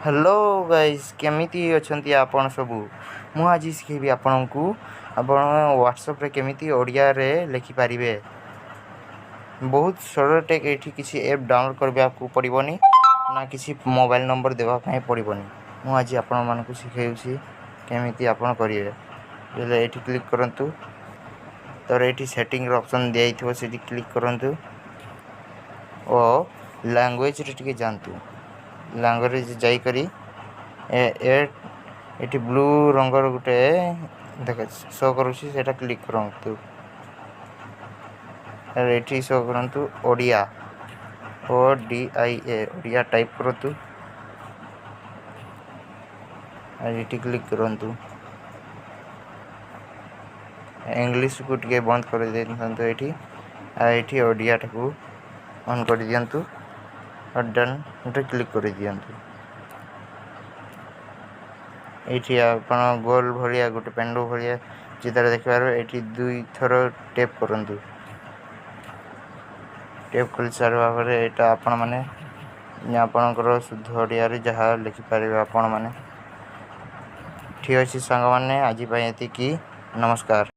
Hello guys केमिति अछंती आपण सबू मु आज सिखेबी आपनकू आपण व्हाट्सएप रे केमिति ओडिया रे लिखि पारिबे। बहुत सरल टेक एठी किसी ऐप डाउनलोड करबा को पड़िबोनी ना किसी मोबाइल नंबर देबा पय पड़िबोनी। मु आज आपण मानकू सिखेउची केमिति आपण करिवे। पहले एठी क्लिक करंतु तर एठी सेटिंग रो ऑप्शन देइथिबो सेठी क्लिक करंतु ओ लैंग्वेज रे टिके जानतु लैंग्वेज जाई करी एटी ब्लू रंगर गुटे देख शो करूची सेटा क्लिक करंतु एटी शो करंतु ओडिया ओडिया टाइप करंतु एटी क्लिक करंतु इंग्लिश को टिके बंद कर देंतु एटी ओडिया टाकू ऑन कर दियंतु और डन क्लिक कर दियंतु। एठी आपण गोल भलिया गुटे पेंडो भलिया चित्र देखिबार एठी दुई थरो टैप करंतु टैप कर सारबा परे एटा आपण माने आपनकर शुद्ध ओडिया रे जहा लिखि पारिबे आपण माने। ठीक अछि संग माने आज पय एति की नमस्कार।